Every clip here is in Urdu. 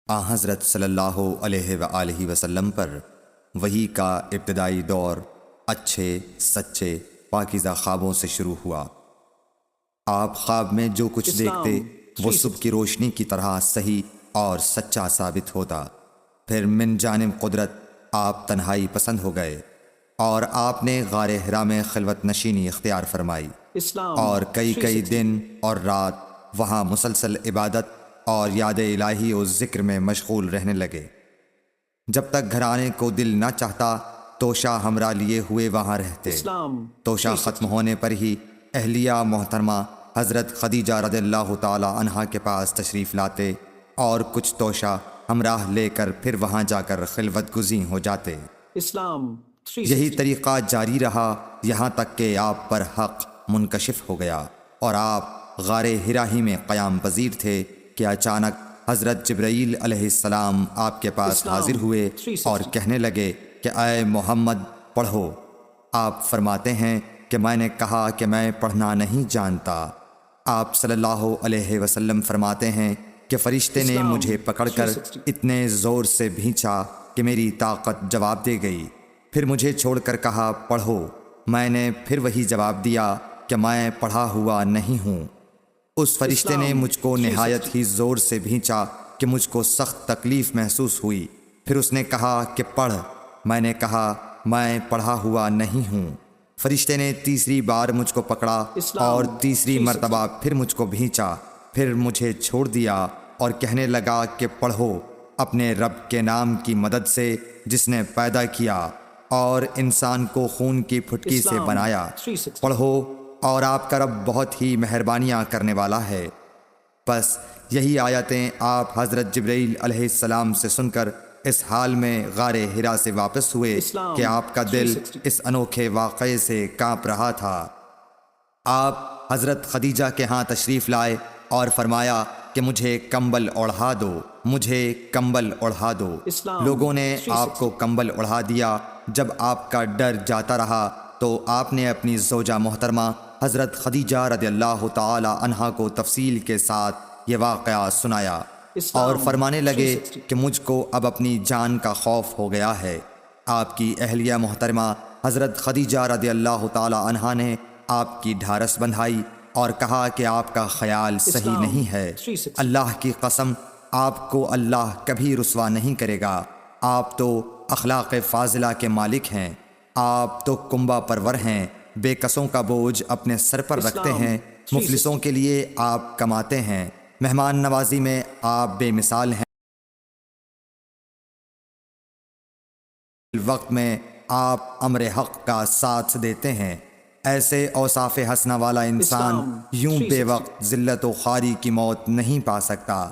حضرت صلی اللہ علیہ وآلہ وسلم پر وحی کا ابتدائی دور اچھے سچے پاکیزہ خوابوں سے شروع ہوا۔ آپ خواب میں جو کچھ دیکھتے وہ صبح کی روشنی کی طرح صحیح اور سچا ثابت ہوتا۔ پھر من جانب قدرت آپ تنہائی پسند ہو گئے اور آپ نے غار حرا میں خلوت نشینی اختیار فرمائی اور کئی دن اور رات وہاں مسلسل عبادت اور یاد الہی و ذکر میں مشغول رہنے لگے۔ جب تک گھرانے کو دل نہ چاہتا توشہ ہمراہ لیے ہوئے وہاں رہتے۔ توشہ ختم ہونے پر ہی اہلیہ محترمہ حضرت خدیجہ رضی اللہ تعالی عنہا کے پاس تشریف لاتے اور کچھ توشہ ہمراہ لے کر پھر وہاں جا کر خلوت گزین ہو جاتے۔ یہی طریقہ جاری رہا یہاں تک کہ آپ پر حق منکشف ہو گیا اور آپ غار حرا ہی میں قیام پذیر تھے کہ اچانک حضرت جبرائیل علیہ السلام آپ کے پاس حاضر ہوئے اور کہنے لگے کہ اے محمد پڑھو۔ آپ فرماتے ہیں کہ میں نے کہا کہ میں پڑھنا نہیں جانتا۔ آپ صلی اللہ علیہ وسلم فرماتے ہیں کہ فرشتے نے مجھے پکڑ کر اتنے زور سے بھینچا کہ میری طاقت جواب دے گئی۔ پھر مجھے چھوڑ کر کہا پڑھو۔ میں نے پھر وہی جواب دیا کہ میں پڑھا ہوا نہیں ہوں۔ اس فرشتے نے مجھ کو نہایت ہی زور سے بھینچا کہ مجھ کو سخت تکلیف محسوس ہوئی۔ پھر اس نے کہا کہ پڑھ۔ میں نے کہا میں پڑھا ہوا نہیں ہوں۔ فرشتے نے تیسری بار مجھ کو پکڑا اور تیسری مرتبہ پھر مجھ کو بھینچا۔ پھر مجھے چھوڑ دیا اور کہنے لگا کہ پڑھو اپنے رب کے نام کی مدد سے جس نے پیدا کیا اور انسان کو خون کی پھٹکی سے بنایا۔ پڑھو اور آپ کا رب بہت ہی مہربانیاں کرنے والا ہے۔ بس یہی آیتیں آپ حضرت جبرائیل علیہ السلام سے سن کر اس حال میں غار حرا سے واپس ہوئے کہ آپ کا دل اس انوکھے واقعے سے کانپ رہا تھا۔ آپ حضرت خدیجہ کے ہاں تشریف لائے اور فرمایا کہ مجھے کمبل اوڑھا دو، مجھے کمبل اوڑھا دو۔ لوگوں نے آپ کو کمبل اوڑھا دیا۔ جب آپ کا ڈر جاتا رہا تو آپ نے اپنی زوجہ محترمہ حضرت خدیجہ رضی اللہ تعالی عنہا کو تفصیل کے ساتھ یہ واقعہ سنایا اور فرمانے لگے کہ مجھ کو اب اپنی جان کا خوف ہو گیا ہے۔ آپ کی اہلیہ محترمہ حضرت خدیجہ رضی اللہ تعالی عنہا نے آپ کی ڈھارس بندھائی اور کہا کہ آپ کا خیال صحیح نہیں ہے۔ اللہ کی قسم آپ کو اللہ کبھی رسوا نہیں کرے گا۔ آپ تو اخلاق فاضلہ کے مالک ہیں۔ آپ تو کنبہ پرور ہیں، بے کسوں کا بوجھ اپنے سر پر رکھتے ہیں، مفلسوں کے لیے آپ کماتے ہیں، مہمان نوازی میں آپ بے مثال ہیں، وقت میں آپ امر حق کا ساتھ دیتے ہیں۔ ایسے اوصاف حسنہ والا انسان یوں بے وقت ذلت و خواری کی موت نہیں پا سکتا۔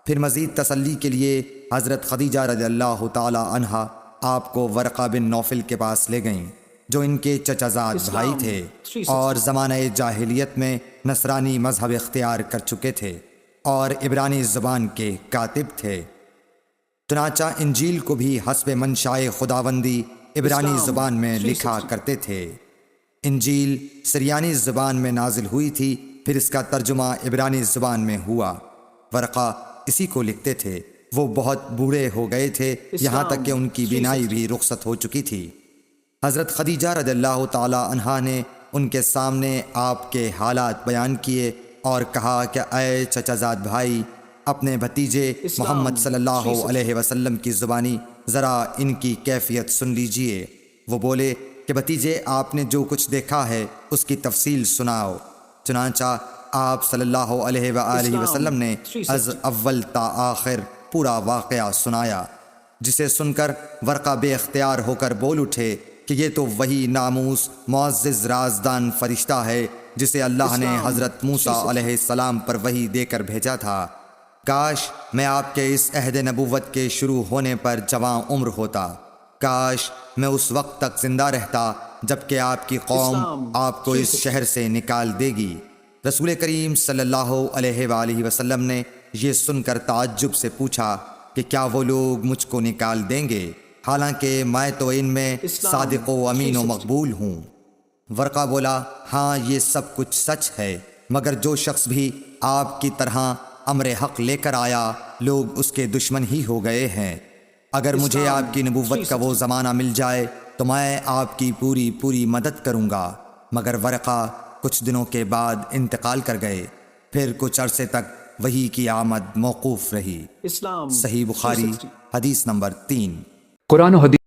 پھر مزید تسلی کے لیے حضرت خدیجہ رضی اللہ تعالی عنہا آپ کو ورقہ بن نوفل کے پاس لے گئیں جو ان کے چچا زاد بھائی تھے اور زمانہ جاہلیت میں نصرانی مذہب اختیار کر چکے تھے اور عبرانی زبان کے کاتب تھے۔ چنانچہ انجیل کو بھی حسب منشائے خداوندی عبرانی زبان میں لکھا کرتے تھے۔ انجیل سریانی زبان میں نازل ہوئی تھی، پھر اس کا ترجمہ عبرانی زبان میں ہوا۔ ورقہ اسی کو لکھتے تھے۔ وہ بہت بوڑھے ہو گئے تھے، یہاں تک کہ ان کی بینائی بھی رخصت ہو چکی تھی۔ حضرت خدیجہ رضی اللہ تعالی عنہا نے ان کے سامنے آپ کے حالات بیان کیے اور کہا کہ اے چچا زاد بھائی، اپنے بھتیجے محمد صلی اللہ علیہ وسلم کی زبانی ذرا ان کی کیفیت سن لیجئے۔ وہ بولے کہ بھتیجے آپ نے جو کچھ دیکھا ہے اس کی تفصیل سناؤ۔ چنانچہ آپ صلی اللہ علیہ وآلہ وسلم نے از اول تا آخر پورا واقعہ سنایا، جسے سن کر ورقہ بے اختیار ہو کر بول اٹھے کہ یہ تو وہی ناموس معزز رازدان فرشتہ ہے جسے اللہ نے حضرت موسیٰ علیہ السلام پر وحی دے کر بھیجا تھا۔ کاش میں آپ کے اس عہد نبوت کے شروع ہونے پر جوان عمر ہوتا، کاش میں اس وقت تک زندہ رہتا جبکہ آپ کی قوم آپ کو اس شہر سے نکال دے گی۔ رسول کریم صلی اللہ علیہ وآلہ وسلم نے یہ سن کر تعجب سے پوچھا کہ کیا وہ لوگ مجھ کو نکال دیں گے، حالانکہ میں تو ان میں صادق و امین و مقبول ہوں۔ ورقہ بولا ہاں یہ سب کچھ سچ ہے، مگر جو شخص بھی آپ کی طرح امر حق لے کر آیا لوگ اس کے دشمن ہی ہو گئے ہیں۔ اگر مجھے آپ کی نبوت کا وہ زمانہ مل جائے تو میں آپ کی پوری مدد کروں گا، مگر ورقہ کچھ دنوں کے بعد انتقال کر گئے، پھر کچھ عرصے تک وحی کی آمد موقوف رہی۔ صحیح بخاری حدیث نمبر 3۔ قرآن و حدیث